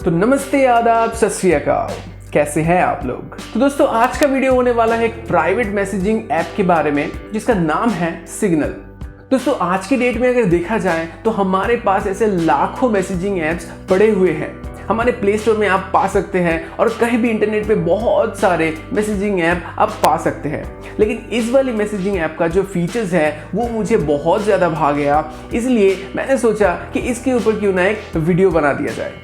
तो नमस्ते, आदाब, सत श्री अकाल। कैसे हैं आप लोग? तो दोस्तों, आज का वीडियो होने वाला है एक प्राइवेट मैसेजिंग ऐप के बारे में जिसका नाम है सिग्नल। दोस्तों, आज की डेट में अगर देखा जाए तो हमारे पास ऐसे लाखों मैसेजिंग ऐप्स पड़े हुए हैं। हमारे प्ले स्टोर में आप पा सकते हैं और कहीं भी इंटरनेट पे बहुत सारे मैसेजिंग ऐप आप पा सकते हैं। लेकिन इस वाली मैसेजिंग ऐप का जो फीचर्स है वो मुझे बहुत ज़्यादा भा गया, इसलिए मैंने सोचा कि इसके ऊपर क्यों ना एक वीडियो बना दिया जाए।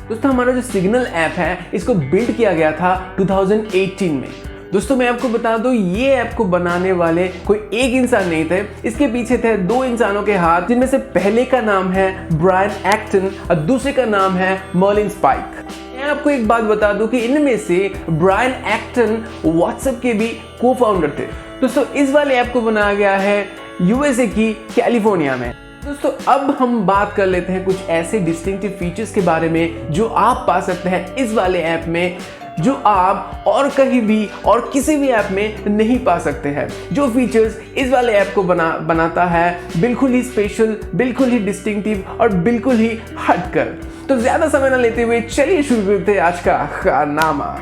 दोस्तों, हमारा जो सिग्नल ऐप है इसको बिल्ड किया गया था 2018 में। दोस्तों, मैं आपको बता दूं, ये ऐप को बनाने वाले कोई एक इंसान नहीं थे, इसके पीछे थे दो इंसानों के हाथ, जिनमें से पहले का नाम है ब्रायन एक्टन और दूसरे का नाम है मर्लिन स्पाइक। मैं आपको एक बात बता दूं कि इनमें से ब्रायन एक्टन व्हाट्सएप के भी को फाउंडर थे। दोस्तों, इस वाले ऐप को बनाया गया है यूएसए की कैलिफोर्निया में। दोस्तों, अब हम बात कर लेते हैं कुछ ऐसे डिस्टिंक्टिव फीचर्स के बारे में जो आप पा सकते हैं इस वाले ऐप में, जो आप और कहीं भी और किसी भी ऐप में नहीं पा सकते हैं। जो फीचर्स इस वाले ऐप को बनाता है बिल्कुल ही स्पेशल, बिल्कुल ही डिस्टिंक्टिव और बिल्कुल ही हटकर। तो ज्यादा समय न लेते हुए चलिए शुरू करते हैं आज का कारनामा।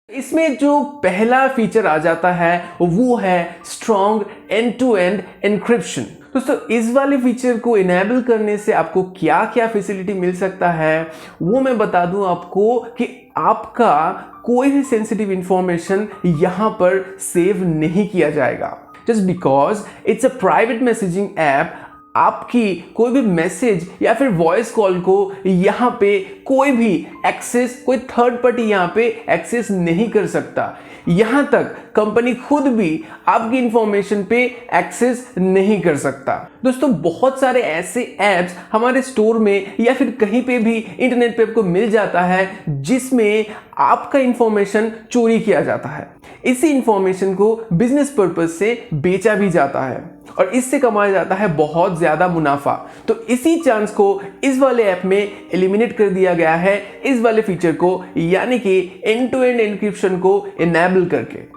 इसमें जो पहला फीचर आ जाता है वो है strong end to end encryption. दोस्तों, इस वाले फीचर को इनेबल करने से आपको क्या क्या फैसिलिटी मिल सकता है वो मैं बता दूं आपको कि आपका कोई भी सेंसिटिव इंफॉर्मेशन यहां पर सेव नहीं किया जाएगा। Just because it's a private messaging app, आपकी कोई भी मैसेज या फिर वॉइस कॉल को यहाँ पे कोई भी एक्सेस, कोई थर्ड पार्टी यहाँ पे एक्सेस नहीं कर सकता। यहाँ तक कंपनी खुद भी आपकी इंफॉर्मेशन पे एक्सेस नहीं कर सकता। दोस्तों, बहुत सारे ऐसे ऐप्स हमारे स्टोर में या फिर कहीं पे भी इंटरनेट पे आपको मिल जाता है जिसमें आपका इंफॉर्मेशन चोरी किया जाता है। इसी इंफॉर्मेशन को बिजनेस पर्पस से बेचा भी जाता है और इससे कमाया जाता है बहुत ज्यादा मुनाफा। तो इसी चांस को इस वाले ऐप में एलिमिनेट कर दिया गया है इस वाले फीचर को, यानी कि एंड टू एंड एन्क्रिप्शन को इनेबल करके।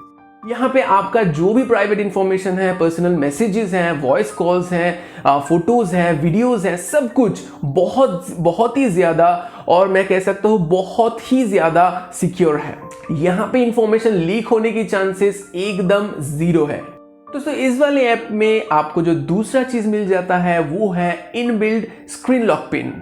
यहाँ पे आपका जो भी प्राइवेट इंफॉर्मेशन है, पर्सनल मैसेजेस हैं, वॉइस कॉल्स हैं, फोटोज हैं, वीडियोस हैं, सब कुछ बहुत ही ज्यादा, और मैं कह सकता हूँ बहुत ही ज्यादा सिक्योर है। यहाँ पे इंफॉर्मेशन लीक होने की चांसेस एकदम जीरो है। दोस्तों, इस वाले ऐप में आपको जो दूसरा चीज मिल जाता है वो है इनबिल्ड स्क्रीन लॉक पिन।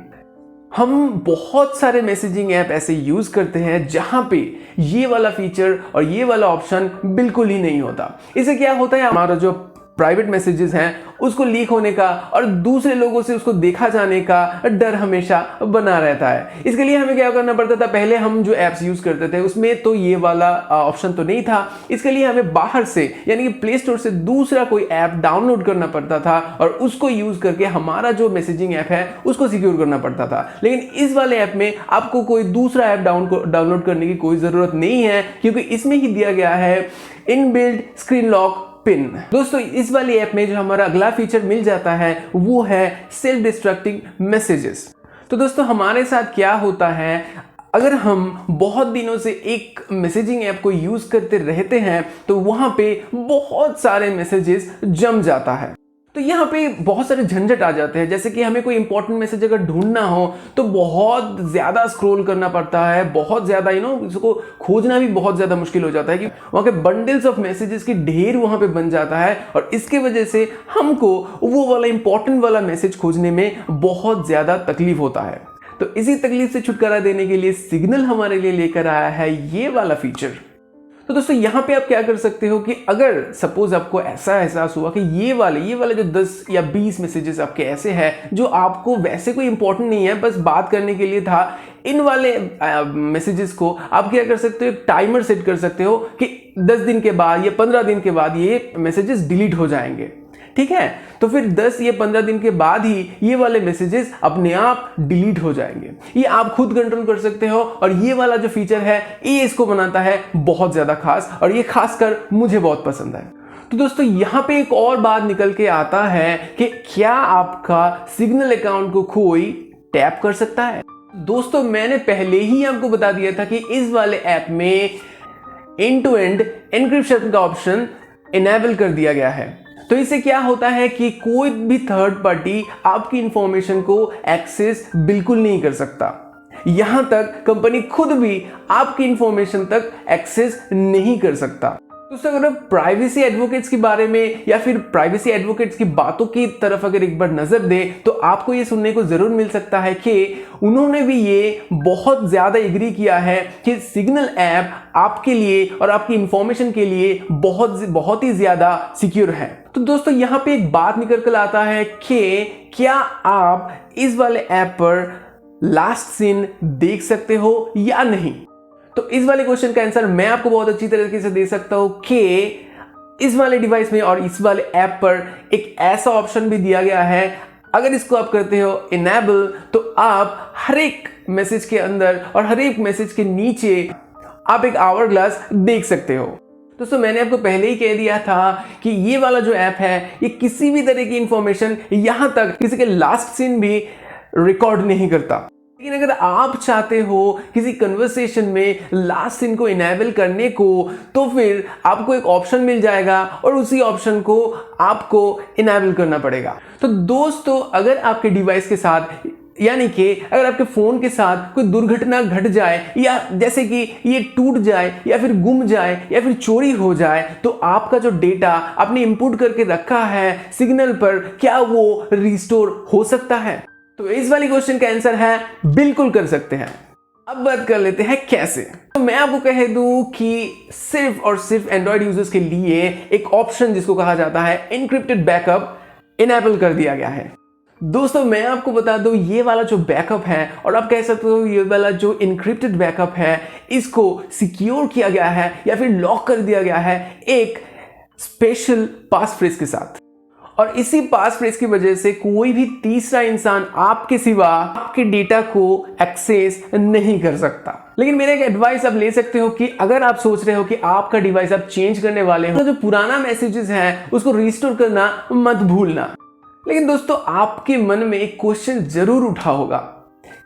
हम बहुत सारे मैसेजिंग ऐप ऐसे यूज करते हैं जहां पे ये वाला फीचर और ये वाला ऑप्शन बिल्कुल ही नहीं होता। इससे क्या होता है, हमारा जो प्राइवेट मैसेजेस हैं उसको लीक होने का और दूसरे लोगों से उसको देखा जाने का डर हमेशा बना रहता है। इसके लिए हमें क्या करना पड़ता था, पहले हम जो ऐप्स यूज करते थे उसमें तो ये वाला ऑप्शन तो नहीं था। इसके लिए हमें बाहर से यानी कि प्ले स्टोर से दूसरा कोई ऐप डाउनलोड करना पड़ता था और उसको यूज करके हमारा जो मैसेजिंग ऐप है उसको सिक्योर करना पड़ता था। लेकिन इस वाले ऐप में आपको कोई दूसरा ऐप डाउनलोड करने की कोई जरूरत नहीं है, क्योंकि इसमें ही दिया गया है इनबिल्ड स्क्रीन लॉक पिन। दोस्तों, इस वाली ऐप में जो हमारा अगला फीचर मिल जाता है वो है सेल्फ डिस्ट्रक्टिंग मैसेजेस। तो दोस्तों, हमारे साथ क्या होता है, अगर हम बहुत दिनों से एक मैसेजिंग ऐप को यूज करते रहते हैं तो वहां पे बहुत सारे मैसेजेस जम जाता है। तो यहाँ पे बहुत सारे झंझट आ जाते हैं, जैसे कि हमें कोई इंपॉर्टेंट मैसेज अगर ढूंढना हो तो बहुत ज्यादा स्क्रॉल करना पड़ता है, बहुत ज्यादा इसको खोजना भी बहुत ज्यादा मुश्किल हो जाता है कि वहाँ के बंडल्स ऑफ मैसेजेस की ढेर वहाँ पे बन जाता है और इसके वजह से हमको वो वाला इंपॉर्टेंट वाला मैसेज खोजने में बहुत ज्यादा तकलीफ होता है। तो इसी तकलीफ से छुटकारा देने के लिए सिग्नल हमारे लिए लेकर आया है ये वाला फीचर। तो दोस्तों, यहाँ पे आप क्या कर सकते हो कि अगर सपोज आपको ऐसा एहसास हुआ कि ये वाले जो 10 या 20 मैसेजेस आपके ऐसे हैं जो आपको वैसे कोई इंपॉर्टेंट नहीं है, बस बात करने के लिए था, इन वाले मैसेजेस को आप क्या कर सकते हो, टाइमर सेट कर सकते हो कि 10 दिन के बाद या 15 दिन के बाद ये मैसेजेस डिलीट हो जाएंगे। ठीक है, तो फिर 10 या 15 दिन के बाद ही ये वाले मैसेजेस अपने आप डिलीट हो जाएंगे। ये आप खुद कंट्रोल कर सकते हो और ये वाला जो फीचर है ये इसको बनाता है बहुत ज्यादा खास, और ये खासकर मुझे बहुत पसंद है। तो दोस्तों, यहाँ पे एक और बात निकल के आता है कि क्या आपका सिग्नल अकाउंट को कोई टैप कर सकता है। दोस्तों, मैंने पहले ही आपको बता दिया था कि इस वाले ऐप में एंड टू एंड एन्क्रिप्शन का ऑप्शन इनेबल कर दिया गया है। तो इससे क्या होता है कि कोई भी थर्ड पार्टी आपकी इंफॉर्मेशन को एक्सेस बिल्कुल नहीं कर सकता। यहां तक कंपनी खुद भी आपकी इंफॉर्मेशन तक एक्सेस नहीं कर सकता। दोस्तों अगर प्राइवेसी एडवोकेट्स के बारे में या फिर प्राइवेसी एडवोकेट्स की बातों की तरफ अगर एक बार नजर दे तो आपको ये सुनने को जरूर मिल सकता है कि उन्होंने भी ये बहुत ज्यादा एग्री किया है कि सिग्नल ऐप आपके लिए और आपकी इंफॉर्मेशन के लिए बहुत ही ज्यादा सिक्योर है। तो दोस्तों यहां पे एक बात निकल कर आता है कि क्या आप इस वाले ऐप पर लास्ट सीन देख सकते हो या नहीं। तो इस वाले क्वेश्चन का आंसर मैं आपको बहुत अच्छी तरीके से दे सकता हूं कि इस वाले डिवाइस में और इस वाले ऐप पर एक ऐसा ऑप्शन भी दिया गया है, अगर इसको आप करते हो इनेबल तो आप हर एक मैसेज के अंदर और हर एक मैसेज के नीचे आप एक आवर ग्लास देख सकते हो। दोस्तों मैंने आपको पहले ही कह दिया था कि ये वाला जो ऐप है ये किसी भी तरह की इंफॉर्मेशन यहां तक किसी के लास्ट सीन भी रिकॉर्ड नहीं करता। लेकिन अगर आप चाहते हो किसी कन्वर्सेशन में लास्ट सीन को इनेबल करने को तो फिर आपको एक ऑप्शन मिल जाएगा और उसी ऑप्शन को आपको इनेबल करना पड़ेगा। तो दोस्तों अगर आपके डिवाइस के साथ यानी कि अगर आपके फोन के साथ कोई दुर्घटना घट जाए या जैसे कि ये टूट जाए या फिर गुम जाए या फिर चोरी हो जाए तो आपका जो डेटा आपने इंपुट करके रखा है सिग्नल पर क्या वो रिस्टोर हो सकता है। तो इस वाली क्वेश्चन का आंसर है बिल्कुल कर सकते हैं। अब बात कर लेते हैं कैसे। तो मैं आपको कह दूं कि सिर्फ और सिर्फ एंड्रॉइड यूजर्स के लिए एक ऑप्शन जिसको कहा जाता है एनक्रिप्टेड बैकअप इनेबल कर दिया गया है। दोस्तों मैं आपको बता दूं ये वाला जो बैकअप है और आप कह सकते हो ये वाला जो एनक्रिप्टेड बैकअप है इसको सिक्योर किया गया है या फिर लॉक कर दिया गया है एक स्पेशल पास फ्रेज के साथ। और इसी पास फ्रेज की वजह से कोई भी तीसरा इंसान आपके सिवा आपके डेटा को एक्सेस नहीं कर सकता। लेकिन मेरा एक एडवाइस आप ले सकते हो कि अगर आप सोच रहे हो कि आपका डिवाइस आप चेंज करने वाले हो तो जो पुराना मैसेजेस है उसको रिस्टोर करना मत भूलना। लेकिन दोस्तों आपके मन में एक क्वेश्चन जरूर उठा होगा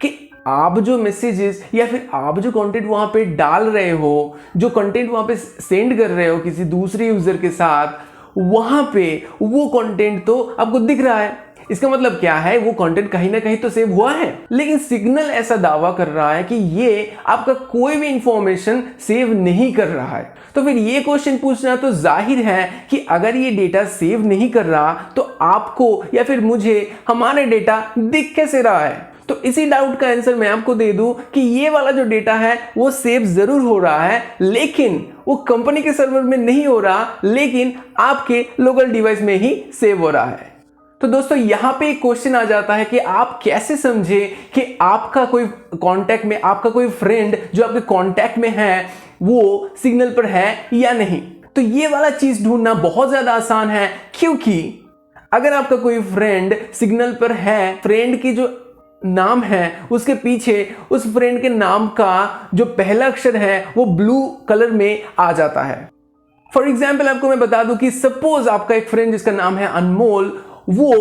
कि आप जो मैसेजेस या फिर आप जो कंटेंट वहां पे डाल रहे हो, जो कंटेंट वहां पे सेंड कर रहे हो किसी दूसरे यूजर के साथ, वहां पे वो कंटेंट तो आपको दिख रहा है। इसका मतलब क्या है, वो कंटेंट कहीं ना कहीं तो सेव हुआ है। लेकिन सिग्नल ऐसा दावा कर रहा है कि ये आपका कोई भी इंफॉर्मेशन सेव नहीं कर रहा है। तो फिर ये क्वेश्चन पूछना तो जाहिर है कि अगर ये डेटा सेव नहीं कर रहा तो आपको या फिर मुझे हमारा डेटा दिख कैसे रहा है। तो इसी डाउट का आंसर मैं आपको दे दूं कि ये वाला जो डेटा है वो सेव जरूर हो रहा है, लेकिन वो कंपनी के सर्वर में नहीं हो रहा, लेकिन आपके लोकल डिवाइस में ही सेव हो रहा है। तो दोस्तों यहां पे एक क्वेश्चन आ जाता है कि आप कैसे समझे कि आपका कोई कांटेक्ट में, आपका कोई फ्रेंड जो आपके कांटेक्ट में है वो सिग्नल पर है या नहीं। तो ये वाला चीज ढूंढना बहुत ज्यादा आसान है, क्योंकि अगर आपका कोई फ्रेंड सिग्नल पर है, फ्रेंड की जो नाम है उसके पीछे उस फ्रेंड के नाम का जो पहला अक्षर है वो ब्लू कलर में आ जाता है। फॉर एग्जाम्पल आपको मैं बता दूं कि सपोज आपका एक फ्रेंड जिसका नाम है अनमोल, वो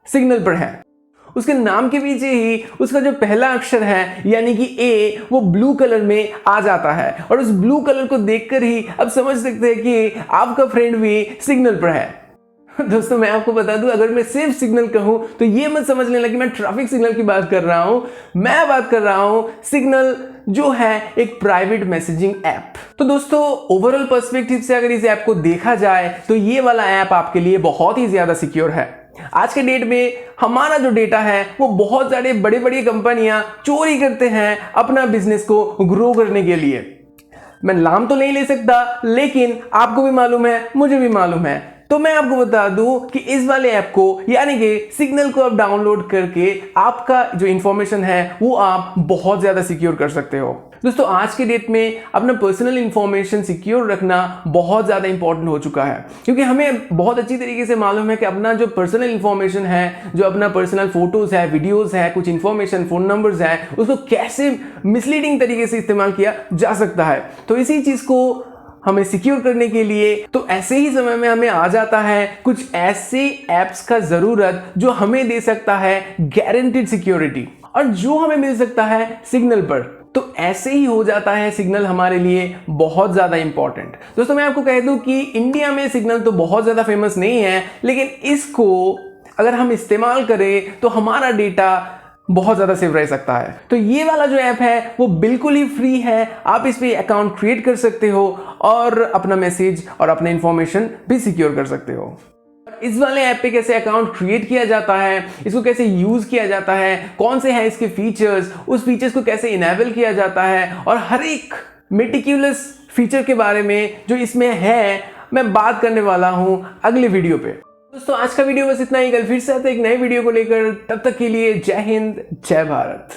सिग्नल पर है, उसके नाम के पीछे ही उसका जो पहला अक्षर है यानी कि ए वो ब्लू कलर में आ जाता है, और उस ब्लू कलर को देखकर ही आप समझ सकते हैं कि आपका फ्रेंड भी सिग्नल पर है। दोस्तों मैं आपको बता दूं, अगर मैं सिर्फ सिग्नल कहूं तो ये मत समझ लेना कि मैं ट्रैफिक सिग्नल की बात कर रहा हूं। मैं बात कर रहा हूं सिग्नल जो है एक प्राइवेट मैसेजिंग ऐप। तो दोस्तों ओवरऑल पर्सपेक्टिव से अगर इस ऐप को देखा जाए तो ये वाला ऐप आपके लिए बहुत ही ज्यादा सिक्योर है। आज के डेट में हमारा जो डेटा है वो बहुत सारे बड़ी बड़ी कंपनियां चोरी करते हैं अपना बिजनेस को ग्रो करने के लिए। मैं नाम तो नहीं ले सकता, लेकिन आपको भी मालूम है, मुझे भी मालूम है। तो मैं आपको बता दूं कि इस वाले ऐप को यानी कि सिग्नल को आप डाउनलोड करके आपका जो इंफॉर्मेशन है वो आप बहुत ज्यादा सिक्योर कर सकते हो। दोस्तों आज के डेट में अपना पर्सनल इंफॉर्मेशन सिक्योर रखना बहुत ज़्यादा इंपॉर्टेंट हो चुका है, क्योंकि हमें बहुत अच्छी तरीके से मालूम है कि अपना जो पर्सनल इंफॉर्मेशन है, जो अपना पर्सनल फोटोज़ है, वीडियोज़ है, कुछ इंफॉर्मेशन, फ़ोन नंबर्स है, उसको कैसे मिसलीडिंग तरीके से इस्तेमाल किया जा सकता है। तो इसी चीज़ को हमें सिक्योर करने के लिए तो ऐसे ही समय में हमें आ जाता है कुछ ऐसे ऐप्स का ज़रूरत जो हमें दे सकता है गारंटीड सिक्योरिटी, और जो हमें मिल सकता है सिग्नल पर। तो ऐसे ही हो जाता है सिग्नल हमारे लिए बहुत ज़्यादा इंपॉर्टेंट। दोस्तों मैं आपको कह दूं कि इंडिया में सिग्नल तो बहुत ज़्यादा फेमस नहीं है, लेकिन इसको अगर हम इस्तेमाल करें तो हमारा डेटा बहुत ज़्यादा सेव रह सकता है। तो ये वाला जो ऐप है वो बिल्कुल ही फ्री है, आप इस पे अकाउंट क्रिएट कर सकते हो और अपना मैसेज और अपना इंफॉर्मेशन भी सिक्योर कर सकते हो। इस वाले ऐप पे कैसे अकाउंट क्रिएट किया जाता है, इसको कैसे यूज किया जाता है, कौन से हैं इसके फीचर्स, उस फीचर्स को कैसे इनेबल किया जाता है और हर एक मेटिक्यूलस फीचर के बारे में जो इसमें है मैं बात करने वाला हूं अगले वीडियो पे। दोस्तों आज का वीडियो बस इतना ही, कल फिर से आते हैं एक नए वीडियो को लेकर। तब तक के लिए जय हिंद, जय भारत।